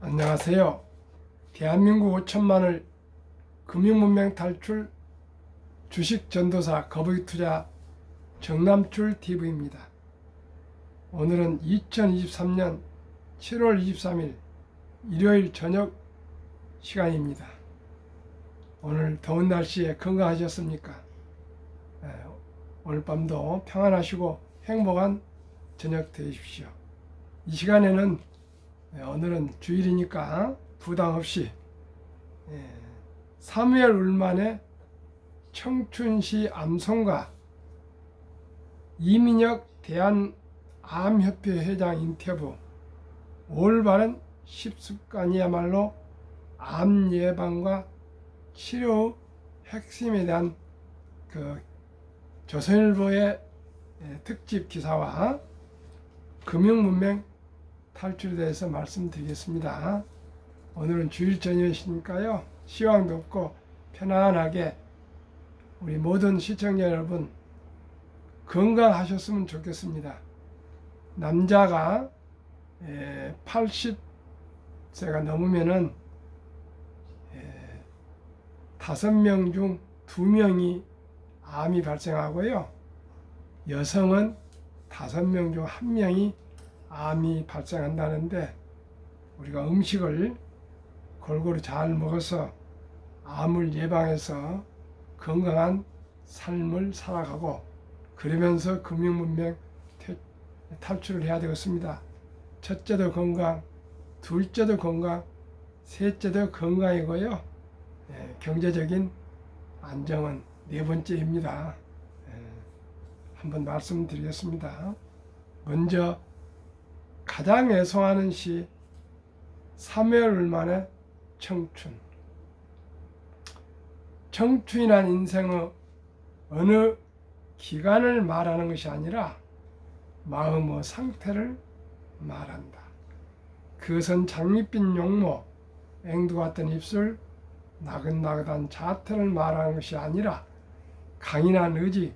안녕하세요. 대한민국 5천만을 금융문맹 탈출 주식전도사 거북이투자 정남출TV입니다. 오늘은 2023년 7월 23일 일요일 저녁 시간입니다. 오늘 더운 날씨에 건강하셨습니까? 오늘 밤도 평안하시고 행복한 저녁 되십시오. 이 시간에는 오늘은 주일이니까 부담 없이 사무엘 울만의 청춘시 암송가, 이민혁 대한암협회 회장 인터뷰, 올바른 식습관이야말로 암 예방과 치료 핵심에 대한 조선일보의 특집 기사와 금융문맹 탈출에 대해서 말씀드리겠습니다. 오늘은 주일 저녁이니까요, 시황도 없고 편안하게 우리 모든 시청자 여러분 건강하셨으면 좋겠습니다. 남자가 80세가 넘으면은 5명 중 2명이 암이 발생하고요, 여성은 5명 중 1명이 암이 발생한다는데, 우리가 음식을 골고루 잘 먹어서 암을 예방해서 건강한 삶을 살아가고, 그러면서 금융문맹 탈출을 해야 되겠습니다. 첫째도 건강, 둘째도 건강, 셋째도 건강이고요, 경제적인 안정은 네 번째입니다. 한번 말씀드리겠습니다. 먼저 가장 애송하는 시 사무엘 울만의 청춘. 청춘이란 인생의 어느 기간을 말하는 것이 아니라 마음의 상태를 말한다. 그것은 장밋빛 용모, 앵두 같은 입술, 나긋나긋한 자태를 말하는 것이 아니라 강인한 의지,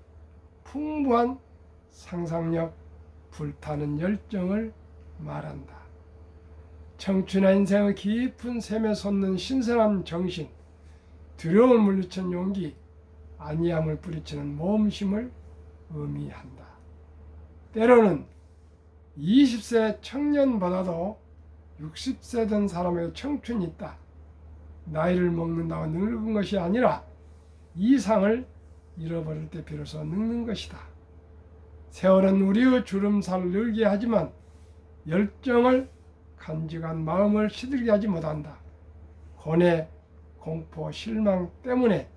풍부한 상상력, 불타는 열정을 말한다. 청춘의 인생의 깊은 샘에 솟는 신선한 정신, 두려움을 물리친 용기, 안이함을 뿌리치는 모험심을 의미한다. 때로는 20세 청년보다도 60세 된 사람에게 청춘이 있다. 나이를 먹는다고 늙은 것이 아니라 이상을 잃어버릴 때 비로소 늙는 것이다. 세월은 우리의 주름살을 늘게 하지만 열정을 간직한 마음을 시들게 하지 못한다. 고뇌, 공포, 실망 때문에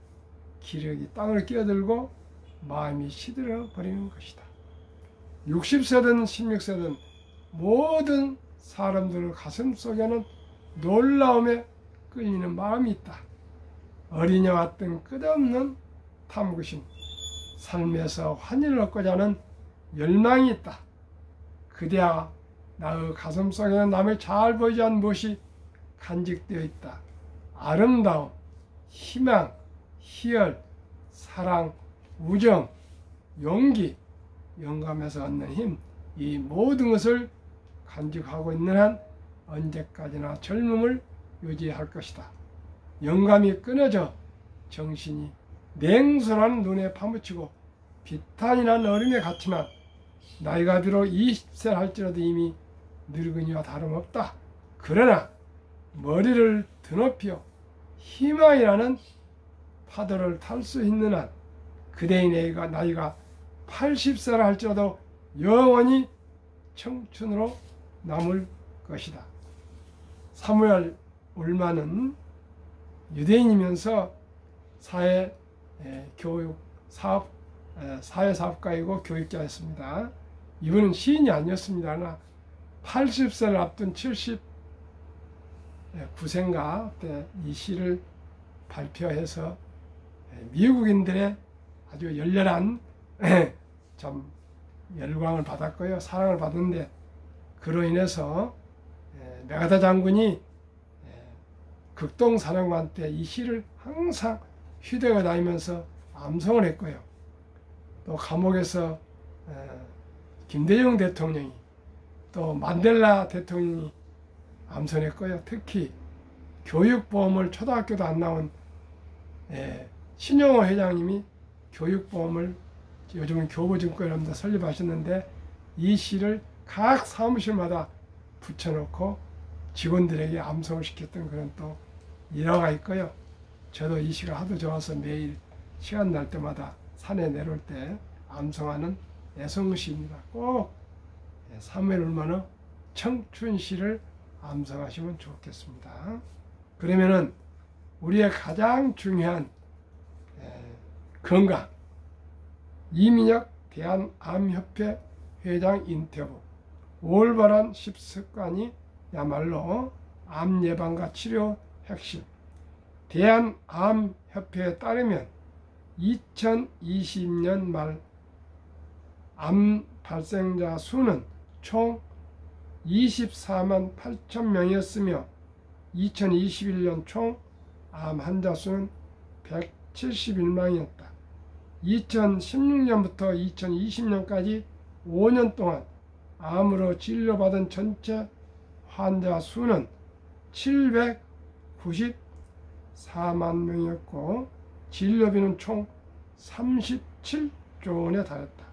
기력이 땅을 끼어들고 마음이 시들어 버리는 것이다. 60세든 16세든 모든 사람들의 가슴 속에는 놀라움에 끌리는 마음이 있다. 어린이와 같은 끝없는 탐구심, 삶에서 환희를 얻고자 하는 열망이 있다. 그대야 나의 가슴 속에는 남을 잘 보이지 않는 무엇이 간직되어 있다. 아름다움, 희망, 희열, 사랑, 우정, 용기, 영감에서 얻는 힘, 이 모든 것을 간직하고 있는 한 언제까지나 젊음을 유지할 것이다. 영감이 끊어져 정신이 냉솔한 눈에 파묻히고 비탄이란 얼음에 갇히면 나이가 비록 20세를 할지라도 이미 늙은이와 다름없다. 그러나 머리를 드높여 희망이라는 파도를 탈 수 있는 한 그대의 나이가 80세를 할지라도 영원히 청춘으로 남을 것이다. 사무엘 울만은 유대인이면서 사회사업가이고 교육자였습니다. 이분은 시인이 아니었습니다. 그러나 80세를 앞둔 79세인가 때 이 시를 발표해서 미국인들의 아주 열렬한 참 열광을 받았고요, 사랑을 받았는데, 그로 인해서 메가다 장군이 극동사령관 때 이 시를 항상 휘대어 다니면서 암송을 했고요, 또 감옥에서 김대중 대통령이, 또 만델라 대통령이 암선했고요. 특히 교육보험을 초등학교도 안 나온 신영호 회장님이 교육보험을 요즘은 교보증권이라면서 설립하셨는데 이 시를 각 사무실마다 붙여놓고 직원들에게 암송을 시켰던 그런 또 일화가 있고요. 저도 이 시가 하도 좋아서 매일 시간 날 때마다 산에 내려올 때 암송하는 애송시입니다. 꼭 사무엘 울만의 청춘시를 암송하시면 좋겠습니다. 그러면은 우리의 가장 중요한 건강, 이민혁 대한암협회 회장 인터뷰, 올바른 식습관이야말로 암 예방과 치료 핵심. 대한암협회에 따르면 2020년 말 암 발생자 수는 총 24만 8천 명이었으며 2021년 총 암 환자 수는 171명이었다. 2016년부터 2020년까지 5년 동안 암으로 진료받은 전체 환자 수는 794만 명이었고 진료비는 총 37조 원에 달했다.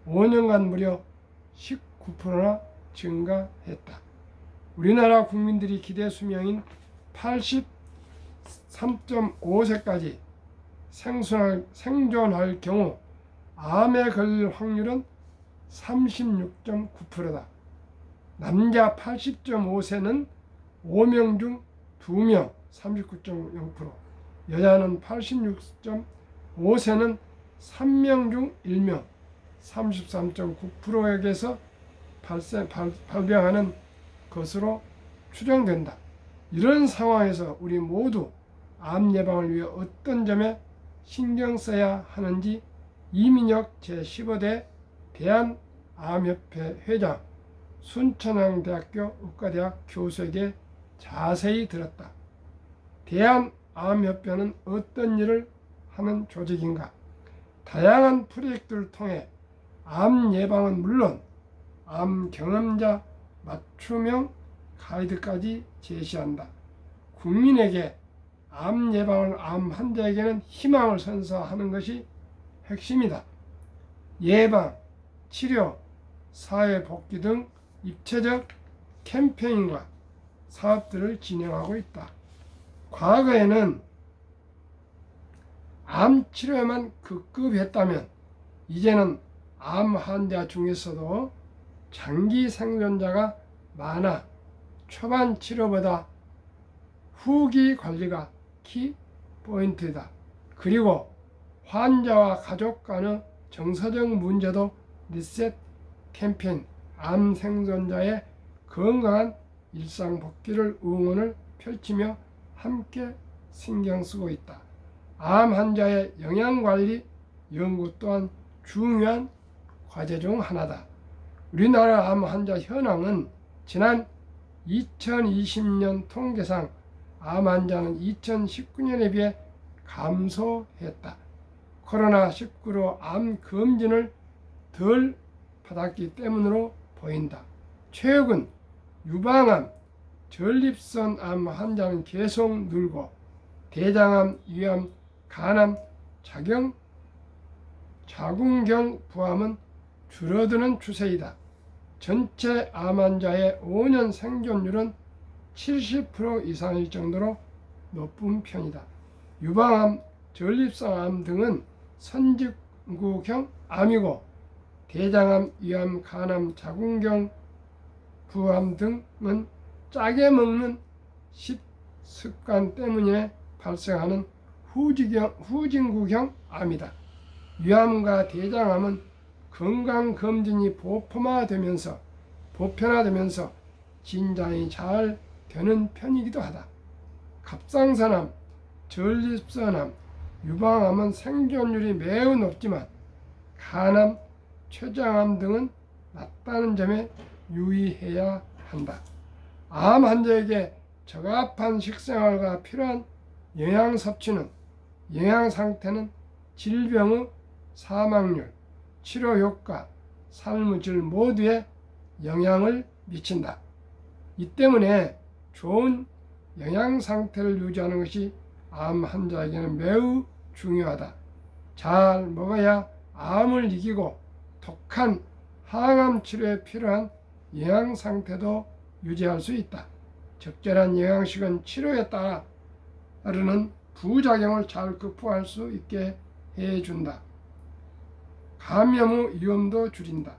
5년간 무려 19%나 증가했다. 우리나라 국민들이 기대 수명인 83.5세까지 생존할 경우 암에 걸릴 확률은 36.9%다. 남자 80.5세는 5명 중 2명 39.0%, 여자는 86.5세는 3명 중 1명 33.9%에게서 발병하는 것으로 추정된다. 이런 상황에서 우리 모두 암 예방을 위해 어떤 점에 신경 써야 하는지 이민혁 제15대 대한암협회 회장, 순천향대학교 의과대학 교수에게 자세히 들었다. 대한암협회는 어떤 일을 하는 조직인가? 다양한 프로젝트를 통해 암 예방은 물론 암 경험자 맞춤형 가이드까지 제시한다. 국민에게 암 예방을 암 환자에게는 희망을 선사하는 것이 핵심이다. 예방, 치료, 사회복귀 등 입체적 캠페인과 사업들을 진행하고 있다. 과거에는 암 치료에만 급급했다면 이제는 암 환자 중에서도 장기 생존자가 많아 초반 치료보다 후기 관리가 키 포인트다. 그리고 환자와 가족 간의 정서적 문제도 리셋 캠페인, 암 생존자의 건강한 일상 복귀를 응원을 펼치며 함께 신경 쓰고 있다. 암 환자의 영양관리 연구 또한 중요한 과제 중 하나다. 우리나라 암 환자 현황은 지난 2020년 통계상 암 환자는 2019년에 비해 감소했다. 코로나19로 암 검진을 덜 받았기 때문으로 보인다. 최근 유방암, 전립선 암 환자는 계속 늘고 대장암, 위암, 간암, 자궁경 부암은 줄어드는 추세이다. 전체 암 환자의 5년 생존율은 70% 이상일 정도로 높은 편이다. 유방암, 전립선암 등은 선진국형 암이고 대장암, 위암, 간암, 자궁경 부암 등은 짜게 먹는 식습관 때문에 발생하는 후진국형 암이다. 위암과 대장암은 건강검진이 보편화되면서 진단이 잘 되는 편이기도 하다. 갑상선암, 전립선암, 유방암은 생존율이 매우 높지만 간암, 췌장암 등은 낮다는 점에 유의해야 한다. 암 환자에게 적합한 식생활과 필요한 영양 섭취는 영양 상태는 질병의 사망률, 치료 효과, 삶의 질 모두에 영향을 미친다. 이 때문에 좋은 영양 상태를 유지하는 것이 암 환자에게는 매우 중요하다. 잘 먹어야 암을 이기고 독한 항암 치료에 필요한 영양 상태도 유지할 수 있다. 적절한 영양식은 치료에 따르는 부작용을 잘 극복할 수 있게 해준다. 감염 후 위험도 줄인다.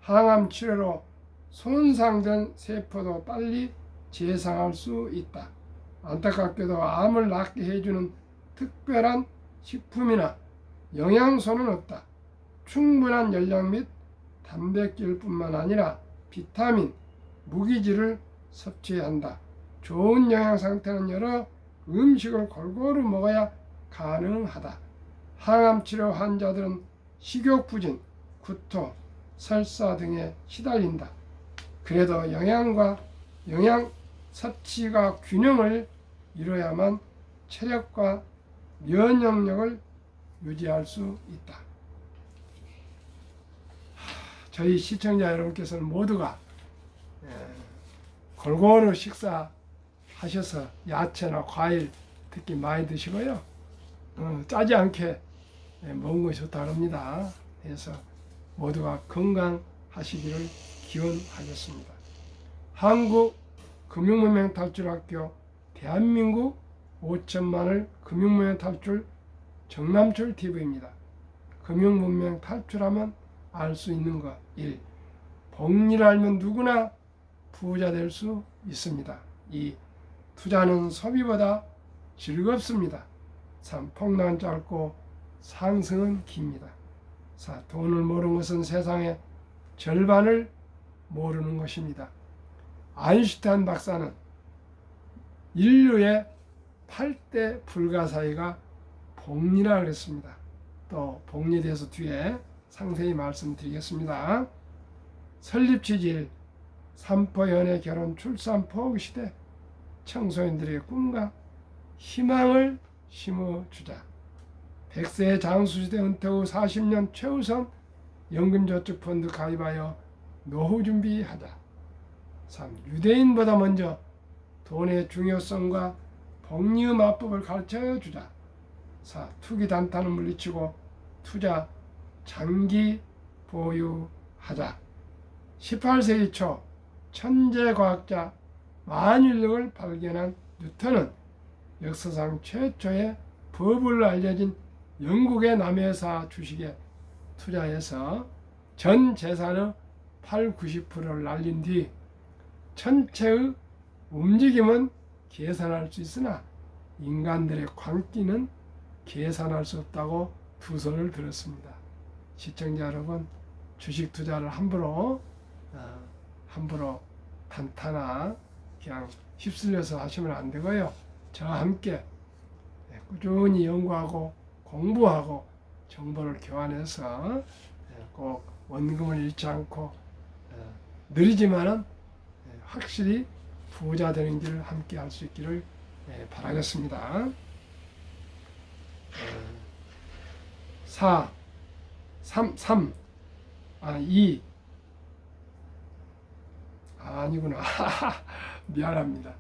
항암 치료로 손상된 세포도 빨리 재생할 수 있다. 안타깝게도 암을 낫게 해주는 특별한 식품이나 영양소는 없다. 충분한 열량 및 단백질뿐만 아니라 비타민, 무기질을 섭취해야 한다. 좋은 영양 상태는 여러 음식을 골고루 먹어야 가능하다. 항암 치료 환자들은 식욕부진, 구토, 설사 등에 시달린다. 그래도 영양 섭취가 균형을 이뤄야만 체력과 면역력을 유지할 수 있다. 저희 시청자 여러분께서는 모두가 골고루 식사하셔서 야채나 과일 특히 많이 드시고요. 짜지 않게 먹은 것이 좋다고 합니다. 그래서 모두가 건강하시기를 기원하겠습니다. 한국금융문명탈출학교 대한민국 5천만을 금융문명 탈출 정남철 TV입니다. 금융문명 탈출하면 알 수 있는 것 1. 복리를 알면 누구나 부자 될 수 있습니다. 2. 투자는 소비보다 즐겁습니다. 3. 폭락은 짧고 상승은 깁니다. 4. 돈을 모르는 것은 세상의 절반을 모르는 것입니다. 아인슈타인 박사는 인류의 8대 불가사의가 복리라 그랬습니다. 또 복리에 대해서 뒤에 상세히 말씀드리겠습니다. 설립 취지일, 삼포 연애 결혼 출산 포기 시대 청소년들의 꿈과 희망을 심어주자. 100세 장수시대 은퇴 후 40년 최우선 연금저축펀드 가입하여 노후 준비하자. 3. 유대인보다 먼저 돈의 중요성과 복리의 마법을 가르쳐주자. 4. 투기 단타는 물리치고 투자 장기 보유하자. 18세기 초 천재과학자 만유인력을 발견한 뉴턴은 역사상 최초의 법을 알려진 영국의 남회사 주식에 투자해서 전 재산의 80~90%를 날린 뒤 천체의 움직임은 계산할 수 있으나 인간들의 광기는 계산할 수 없다고 두 손을 들었습니다. 시청자 여러분, 주식 투자를 함부로 단타나 그냥 휩쓸려서 하시면 안 되고요. 저와 함께 꾸준히 연구하고 공부하고 정보를 교환해서 꼭 원금을 잃지 않고 느리지만은 확실히 부자 되는 길을 함께 할 수 있기를 바라겠습니다. 4, 2 아니구나. 미안합니다.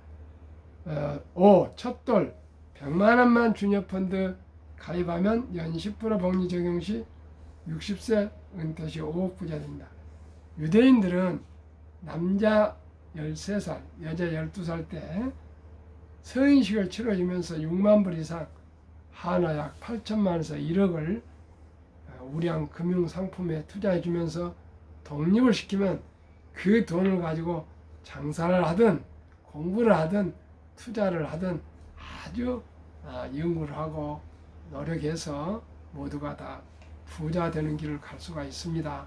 5. 첫돌 100만원만 주녀펀드 가입하면 연 10% 복리 적용 시 60세 은퇴 시 5억 부자 된다. 유대인들은 남자 13살, 여자 12살 때 서인식을 치러주면서 6만 불 이상 하나 약 8천만원에서 1억을 우량 금융상품에 투자해주면서 독립을 시키면 그 돈을 가지고 장사를 하든 공부를 하든 투자를 하든 아주 연구를 하고 노력해서 모두가 다 부자 되는 길을 갈 수가 있습니다.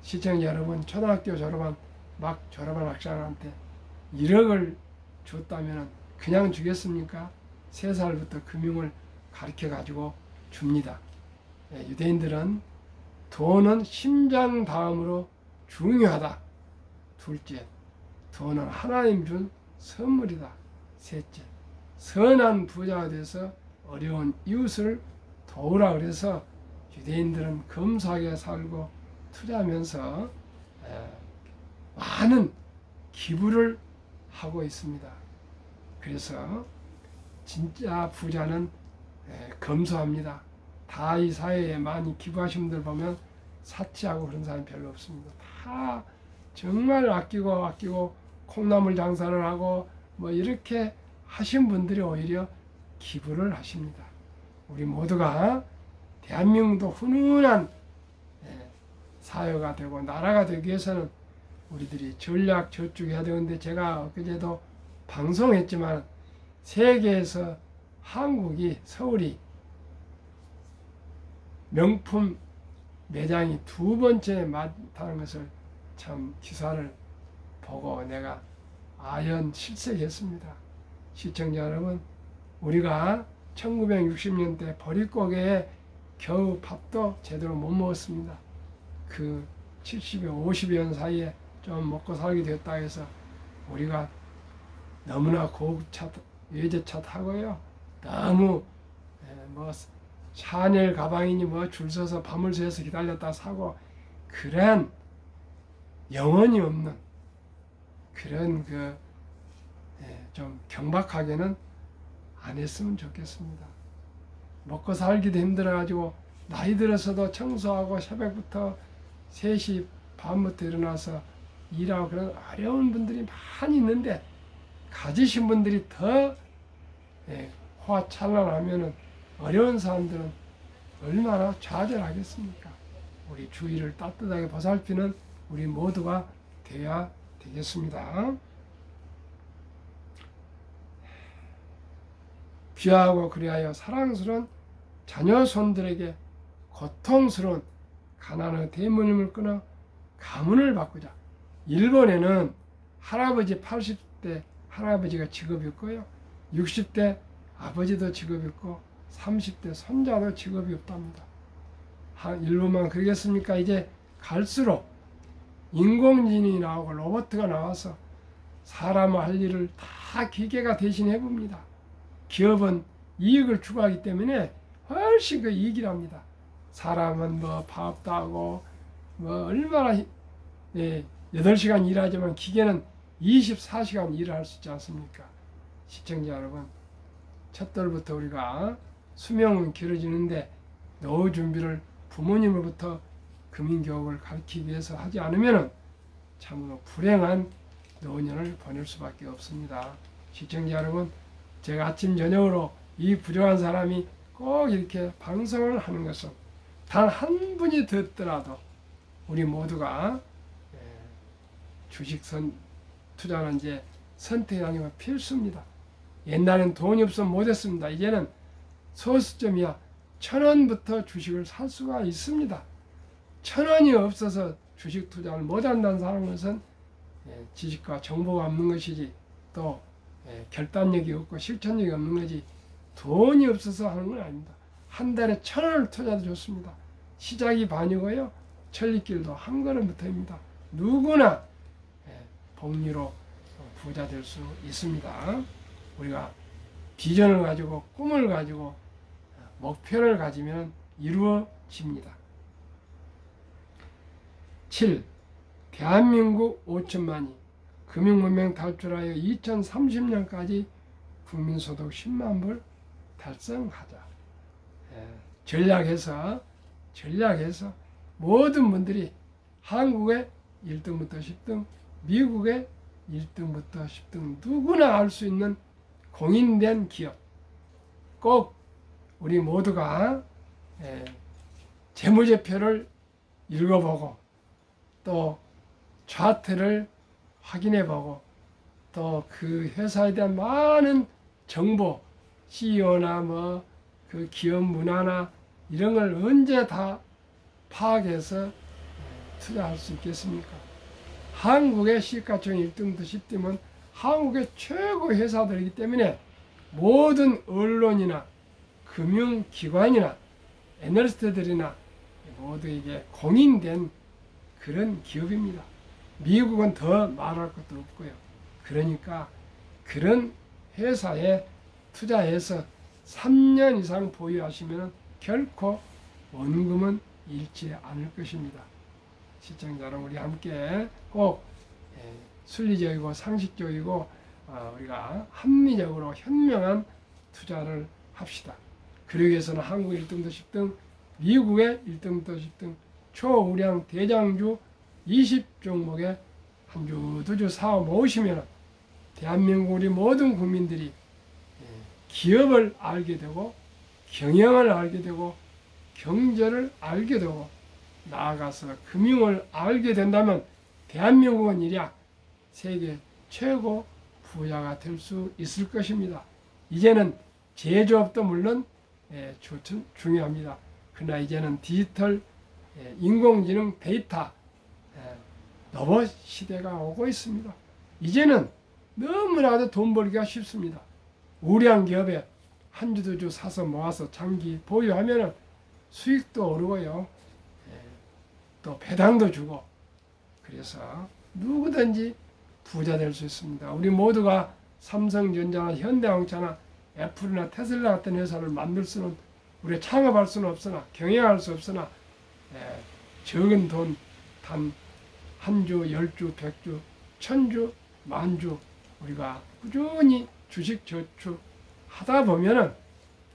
시청자 여러분, 초등학교 졸업한 학생한테 1억을 줬다면 그냥 주겠습니까? 3살부터 금융을 가르쳐 가지고 줍니다. 유대인들은 돈은 심장 다음으로 중요하다. 둘째, 돈은 하나님 준 선물이다. 셋째, 선한 부자가 돼서 어려운 이웃을 도우라 그래서 유대인들은 검소하게 살고 투자하면서 많은 기부를 하고 있습니다. 그래서 진짜 부자는 검소합니다. 다 이 사회에 많이 기부하신 분들 보면 사치하고 그런 사람이 별로 없습니다. 다 정말 아끼고 콩나물 장사를 하고 뭐 이렇게 하신 분들이 오히려 기부를 하십니다. 우리 모두가 대한민국도 훈훈한 사회가 되고 나라가 되기 위해서는 우리들이 전략 저축해야 되는데, 제가 엊그제도 방송했지만 세계에서 한국이, 서울이 명품 매장이 2번째 많다는 것을 참 기사를 보고 내가 아연 실색했습니다. 시청자 여러분, 우리가 1960년대 보릿고개에 겨우 밥도 제대로 못 먹었습니다. 그 70여 50여 년 사이에 좀 먹고 살게 됐다 해서 우리가 너무나 고급차 외제차 타고요, 너무 뭐 샤넬 가방이니 뭐 줄 서서 밤을 새서 기다렸다 사고, 그런 영혼이 없는 그런 좀 경박하게는 안 했으면 좋겠습니다. 먹고 살기도 힘들어가지고 나이 들어서도 청소하고 새벽부터 3시 반부터 일어나서 일하고 그런 어려운 분들이 많이 있는데, 가지신 분들이 더 화찬란하면은 어려운 사람들은 얼마나 좌절하겠습니까? 우리 주위를 따뜻하게 보살피는 우리 모두가 되어야 되겠습니다. 귀하고 그리하여 사랑스러운 자녀손들에게 고통스러운 가난의 대물림을 끊어 가문을 바꾸자. 일본에는 할아버지 80대 할아버지가 직업이 없고요, 60대 아버지도 직업이 없고 30대 손자도 직업이 없답니다. 일본만 그러겠습니까? 이제 갈수록 인공지능이 나오고 로봇가 나와서 사람의 할 일을 다 기계가 대신해 봅니다. 기업은 이익을 추구하기 때문에 훨씬 그 이익이랍니다. 사람은 뭐 파업도 하고 뭐 얼마나 8시간 일하지만 기계는 24시간 일을 할 수 있지 않습니까? 시청자 여러분, 첫돌부터 우리가 수명은 길어지는데 노후 준비를 부모님으로부터 금융교육을 가르치기 위해서 하지 않으면 참으로 불행한 노년을 보낼 수밖에 없습니다. 시청자 여러분, 제가 아침 저녁으로 이 부족한 사람이 꼭 이렇게 방송을 하는 것은 단 한 분이 듣더라도 우리 모두가 주식 투자는 이제 선택이 아니고 필수입니다. 옛날엔 돈이 없으면 못했습니다. 이제는 소수점이야 1,000원부터 주식을 살 수가 있습니다. 1,000원이 없어서 주식 투자를 못한다는 사람은 지식과 정보가 없는 것이지, 또 결단력이 없고 실천력이 없는 거지, 돈이 없어서 하는 건 아닙니다. 한 달에 1,000원을 투자도 좋습니다. 시작이 반이고요, 천리길도 한 걸음부터입니다. 누구나 복리로 부자 될 수 있습니다. 우리가 비전을 가지고 꿈을 가지고 목표를 가지면 이루어집니다. 7. 대한민국 5천만이 금융문명 탈출하여 2030년까지 국민소득 10만 불 달성하자. 전략해서 모든 분들이 한국의 1등부터 10등, 미국의 1등부터 10등 누구나 알 수 있는 공인된 기업, 꼭 우리 모두가 재무제표를 읽어보고 또 차트를 확인해보고 또 그 회사에 대한 많은 정보, CEO나 뭐 그 기업 문화나 이런 걸 언제 다 파악해서 투자할 수 있겠습니까? 한국의 시가총 1등부터 10등은 한국의 최고 회사들이기 때문에 모든 언론이나 금융기관이나 애널리스트들이나 모두에게 공인된 그런 기업입니다. 미국은 더 말할 것도 없고요. 그러니까 그런 회사에 투자해서 3년 이상 보유하시면 결코 원금은 잃지 않을 것입니다. 시청자 여러분, 우리 함께 꼭 순리적이고 상식적이고 우리가 합리적으로 현명한 투자를 합시다. 그러기 위해서는 한국 1등 도시 등 미국의 1등 도시 등 초우량 대장주 20종목에 한 주, 두 주 사어 모으시면 대한민국 우리 모든 국민들이 기업을 알게 되고 경영을 알게 되고 경제를 알게 되고 나아가서 금융을 알게 된다면 대한민국은 이랴 세계 최고 부자가 될 수 있을 것입니다. 이제는 제조업도 물론 중요합니다. 그러나 이제는 디지털, 인공지능, 데이터, 로봇 시대가 오고 있습니다. 이제는 너무나도 돈 벌기가 쉽습니다. 우량 기업에 한 주 두 주 사서 모아서 장기 보유하면 수익도 오르고요. 또 배당도 주고 그래서 누구든지 부자 될 수 있습니다. 우리 모두가 삼성전자나 현대자동차나 애플이나 테슬라 같은 회사를 만들 수는 우리가 창업할 수는 없으나 경영할 수 없으나 적은 돈 단 한 주, 10주, 100주, 1000주, 만주 우리가 꾸준히 주식 저축 하다 보면은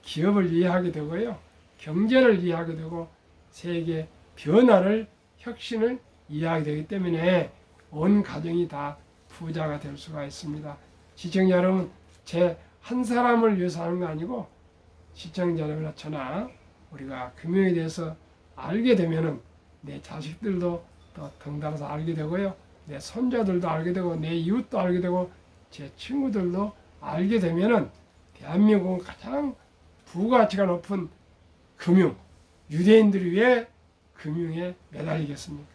기업을 이해하게 되고요. 경제를 이해하게 되고 세계 변화를 혁신을 이해하게 되기 때문에 온 가정이 다 부자가 될 수가 있습니다. 시청자 여러분, 제 한 사람을 위해서 하는 거 아니고 시청자 여러분이나 저나 우리가 금융에 대해서 알게 되면은 내 자식들도 또 덩달아서 알게 되고요. 내 손자들도 알게 되고 내 이웃도 알게 되고 제 친구들도 알게 되면은 대한민국은 가장 부가가치가 높은 금융, 유대인들이 왜 금융에 매달리겠습니까?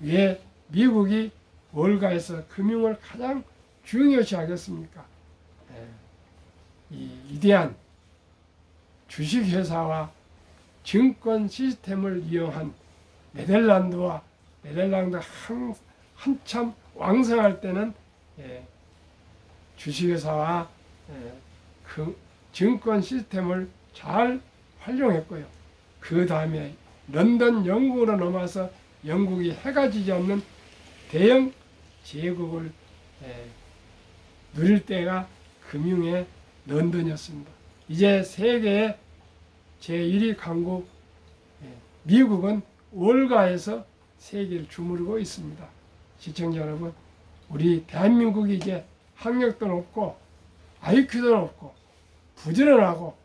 왜 미국이 월가에서 금융을 가장 중요시 하겠습니까? 이 위대한 주식회사와 증권 시스템을 이용한 네덜란드 한참 왕성할 때는 주식회사와 증권 시스템을 잘 활용했고요. 그 다음에 런던 영국으로 넘어와서 영국이 해가 지지 않는 대형 제국을 누릴 때가 금융의 런던이었습니다. 이제 세계의 제1위 강국 미국은 월가에서 세계를 주무르고 있습니다. 시청자 여러분, 우리 대한민국이 이제 학력도 높고 IQ도 높고 부지런하고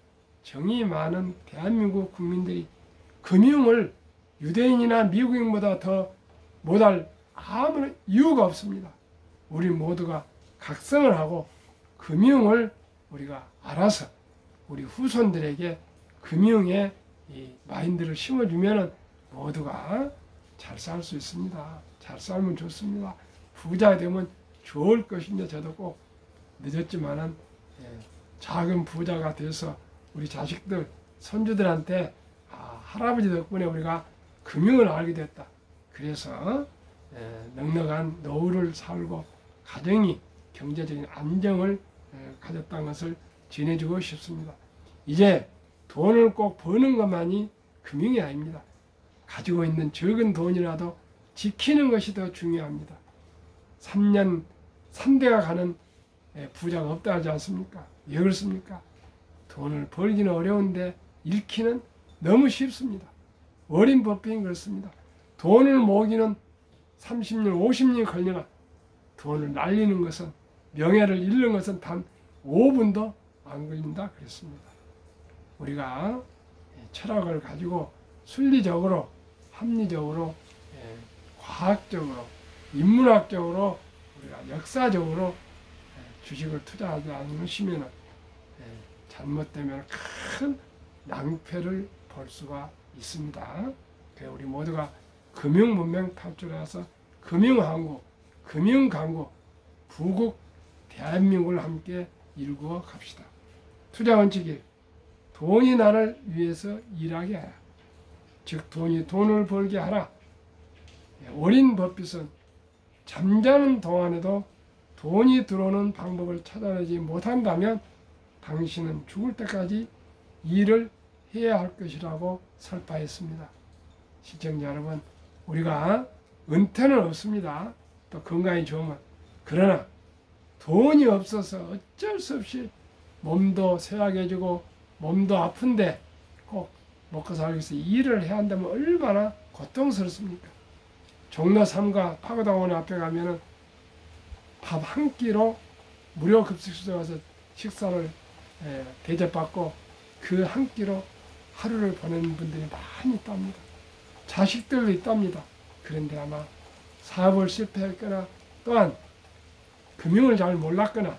정이 많은 대한민국 국민들이 금융을 유대인이나 미국인보다 더 못할 아무런 이유가 없습니다. 우리 모두가 각성을 하고 금융을 우리가 알아서 우리 후손들에게 금융의 이 마인드를 심어주면 모두가 잘 살 수 있습니다. 잘 살면 좋습니다. 부자 되면 좋을 것인데 저도 꼭 늦었지만은 작은 부자가 돼서 우리 자식들, 손주들한테 할아버지 덕분에 우리가 금융을 알게 됐다. 그래서 넉넉한 노후를 살고 가정이 경제적인 안정을 가졌다는 것을 전해주고 싶습니다. 이제 돈을 꼭 버는 것만이 금융이 아닙니다. 가지고 있는 적은 돈이라도 지키는 것이 더 중요합니다. 3년 3대가 가는 부자가 없다 하지 않습니까? 왜 그렇습니까? 돈을 벌기는 어려운데 잃기는 너무 쉽습니다. 어린 법인이 그렇습니다. 돈을 모으기는 30년, 50년이 걸리나 돈을 날리는 것은, 명예를 잃는 것은 단 5분도 안 걸린다 그랬습니다. 우리가 철학을 가지고 순리적으로, 합리적으로, 과학적으로, 인문학적으로, 우리가 역사적으로 주식을 투자하지 않으시면 잘못되면 큰 낭패를 볼 수가 있습니다. 우리 모두가 금융문명 탈출해서 금융한국, 금융강국, 부국 대한민국을 함께 일구어 갑시다. 투자 원칙 1. 돈이 나를 위해서 일하게 하라. 즉 돈이 돈을 벌게 하라. 워린 버핏은 잠자는 동안에도 돈이 들어오는 방법을 찾아내지 못한다면 당신은 죽을 때까지 일을 해야 할 것이라고 설파했습니다. 시청자 여러분, 우리가 은퇴는 없습니다. 또 건강이 좋으면. 그러나 돈이 없어서 어쩔 수 없이 몸도 쇠약해지고 몸도 아픈데 꼭 먹고 살기 위해서 일을 해야 한다면 얼마나 고통스럽습니까? 종로 3가 파고다원 앞에 가면은 밥 한 끼로 무료 급식소에 가서 식사를 대접받고 그 한 끼로 하루를 보내는 분들이 많이 있답니다. 자식들도 있답니다. 그런데 아마 사업을 실패했거나 또한 금융을 잘 몰랐거나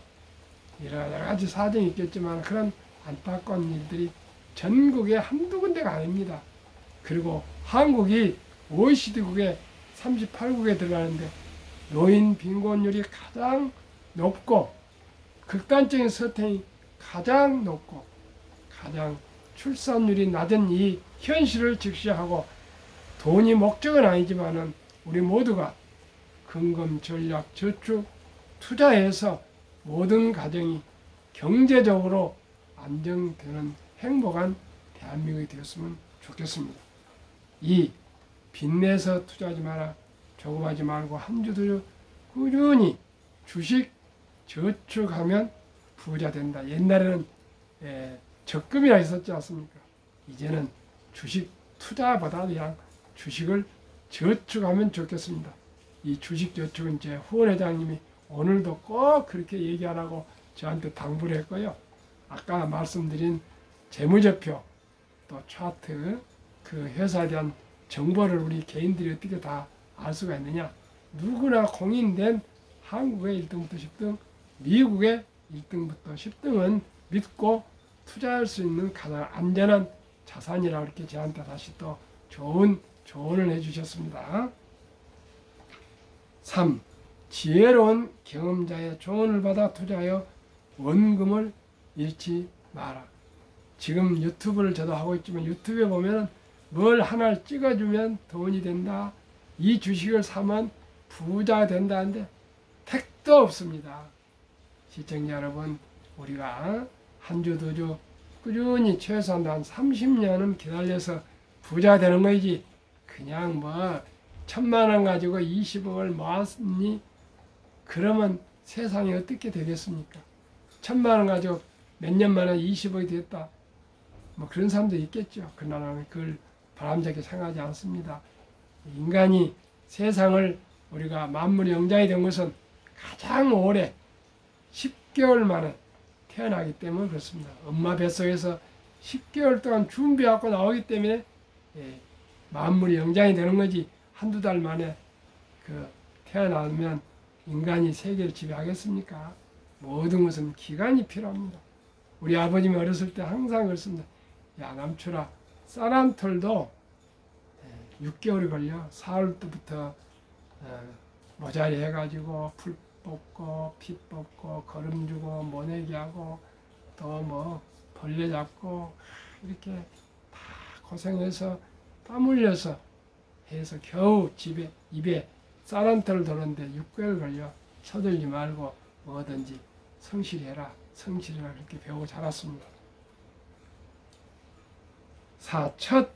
여러 가지 사정이 있겠지만 그런 안타까운 일들이 전국에 한두 군데가 아닙니다. 그리고 한국이 OECD국에 38국에 들어가는데 노인 빈곤율이 가장 높고 극단적인 서태이 가장 높고 가장 출산율이 낮은 이 현실을 직시하고 돈이 목적은 아니지만은 우리 모두가 금금, 전략, 저축, 투자해서 모든 가정이 경제적으로 안정되는 행복한 대한민국이 되었으면 좋겠습니다. 이 빚내서 투자하지 마라, 조금하지 말고 한 주 두 주 꾸준히 주식 저축하면 부자 된다. 옛날에는 적금이라 있었지 않습니까? 이제는 주식 투자보다 그냥 주식을 저축하면 좋겠습니다. 이 주식 저축은 제 후원 회장님이 오늘도 꼭 그렇게 얘기하라고 저한테 당부를 했고요. 아까 말씀드린 재무제표 또 차트 그 회사에 대한 정보를 우리 개인들이 어떻게 다 알 수가 있느냐. 누구나 공인된 한국의 1등부터 10등, 미국의 1등부터 10등은 믿고 투자할 수 있는 가장 안전한 자산이라고 이렇게 저한테 다시 또 좋은 조언을 해주셨습니다. 3. 지혜로운 경험자의 조언을 받아 투자하여 원금을 잃지 마라. 지금 유튜브를 저도 하고 있지만 유튜브에 보면 뭘 하나를 찍어주면 돈이 된다. 이 주식을 사면 부자가 된다는데 택도 없습니다. 시청자 여러분, 우리가 한 주, 두 주 꾸준히 최소한 한 30년은 기다려서 부자 되는 거지. 그냥 뭐 1,000만 원 가지고 20억을 모았니? 그러면 세상이 어떻게 되겠습니까? 1,000만 원 가지고 몇 년 만에 20억이 됐다. 뭐 그런 사람도 있겠죠. 그러나 그걸 바람잡게 생각하지 않습니다. 인간이 세상을 우리가 만물의 영장이 된 것은 가장 오래 10개월 만에 태어나기 때문에 그렇습니다. 엄마 뱃속에서 10개월 동안 준비하고 나오기 때문에 만물의 영장이 되는 거지. 한두 달 만에 태어나면 인간이 세계를 지배하겠습니까? 모든 것은 기간이 필요합니다. 우리 아버님이 어렸을 때 항상 그랬습니다. 야 남출아, 쌀 한 털도 6개월이 걸려. 4월 때부터 모자리 해가지고 풀 뽑고 피 뽑고 거름 주고 모내기 하고 또 뭐 벌레 잡고 이렇게 다 고생해서 땀 흘려서 해서 겨우 입에 쌀 한 털을 도는데 6개월 걸려. 서들지 말고 뭐든지 성실히 해라. 성실히라 그렇게 배우고 자랐습니다. 4. 첫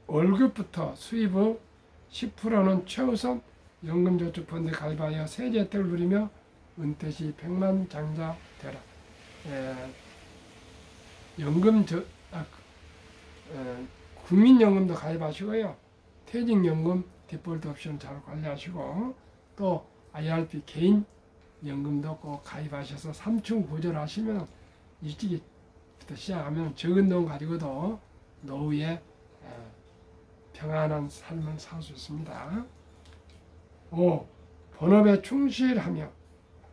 월급부터 수입의 10%는 최우선 연금저축펀드에 가입하여 세제 혜택을 누리며 은퇴 시 백만장자 되라. 국민연금도 가입하시고요. 퇴직연금 디폴트 옵션 잘 관리하시고 또 IRP 개인연금도 꼭 가입하셔서 3층 구조를 하시면 일찍부터 시작하면 적은 돈 가지고도 노후에 평안한 삶을 살 수 있습니다. 5. 본업에 충실하며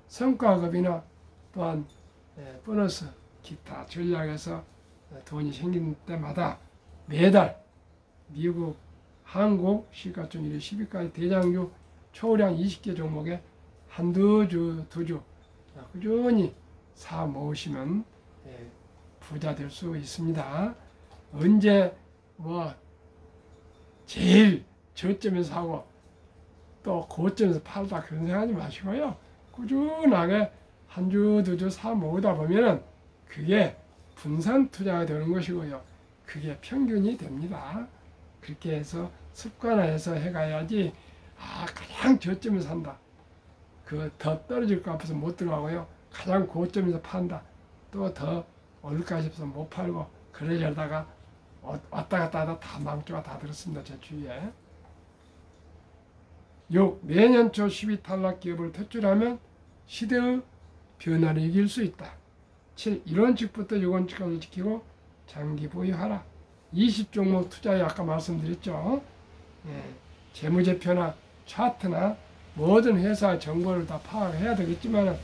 성과급이나 또한 보너스 기타 전략에서 돈이 생긴 때마다 매달 미국, 한국 시가총액 10위까지 대장주 초량 20개 종목에 한두 주, 두 주 꾸준히 사 모으시면 부자 될 수 있습니다. 언제 뭐 제일 저점에서 사고 또 고점에서 팔다 그런 생각하지 마시고요. 꾸준하게 한 주, 두 주 사 모으다 보면은 그게 분산 투자가 되는 것이고요. 그게 평균이 됩니다. 그렇게 해서 습관화해서 해가야지 가장 저점에서 산다. 그 더 떨어질 것 같아서 못 들어가고요. 가장 고점에서 판다. 또 더 오를까 싶어서 못 팔고 그러려다가 왔다 갔다 하다 다 망조가 다 들었습니다. 제 주위에. 6. 내년 초 12 탈락 기업을 퇴출하면 시대의 변화를 이길 수 있다. 7. 1원칙부터 6원칙까지 지키고 장기 보유하라. 20종목 투자에 아까 말씀드렸죠. 재무제표나 차트나 모든 회사 정보를 다 파악해야 되겠지만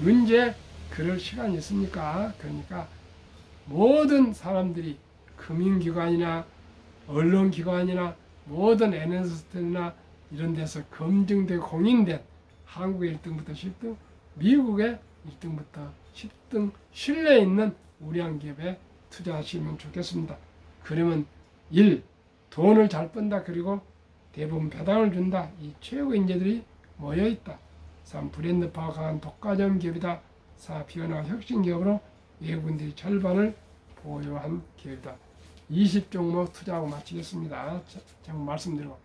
언제 그럴 시간이 있습니까? 그러니까 모든 사람들이 금융기관이나 언론기관이나 모든 NSS나 이런 데서 검증되고 공인된 한국의 1등부터 10등, 미국의 1등부터 10등 신뢰 있는 우량기업에 투자하시면 좋겠습니다. 그러면 1. 돈을 잘 번다. 그리고 대부분 배당을 준다. 이 최고 인재들이 모여있다. 3. 브랜드 파워 강한 독과점 기업이다. 4. 변화 혁신 기업으로 외국인들이 절반을 보유한 기업이다. 20종목 투자하고 마치겠습니다. 제가 말씀드리고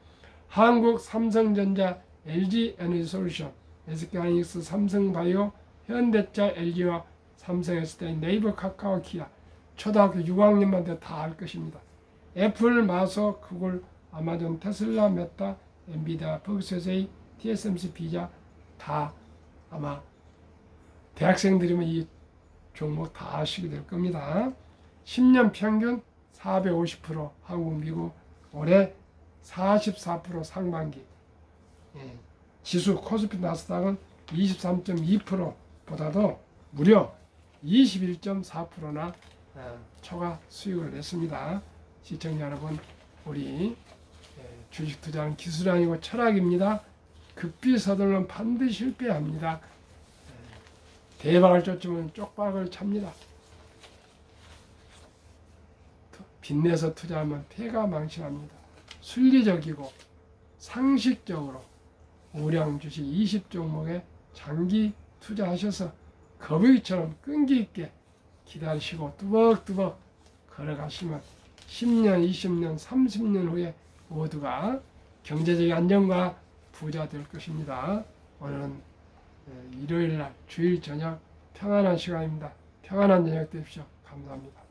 한국 삼성전자, LG에너지솔루션, SK하이닉스, 삼성바이오, 현대차, LG와 삼성SDI, 네이버, 카카오, 기아 초등학교 6학년만 돼도 다 알 것입니다. 애플, 마소, 구글, 아마존, 테슬라, 메타, 엔비디아, 버그세세이, TSMC, 비자 다 아마 대학생들이면 이 종목 다 아시게 될 겁니다. 10년 평균 450%, 한국, 미국 올해 44% 상반기. 지수 코스피 나스닥은 23.2%보다도 무려 21.4%나 초과 수익을 냈습니다. 시청자 여러분, 우리 주식 투자는 기술이 아니고 철학입니다. 급비 서둘러는 반드시 실패합니다. 대박을 쫓으면 쪽박을 찹니다. 빚내서 투자하면 폐가 망신합니다. 순리적이고 상식적으로 우량 주식 20종목에 장기 투자하셔서 거북이처럼 끈기 있게 기다리시고 뚜벅뚜벅 걸어가시면 10년, 20년, 30년 후에 모두가 경제적인 안정과 부자 될 것입니다. 오늘은 일요일날 주일 저녁 평안한 시간입니다. 평안한 저녁 되십시오. 감사합니다.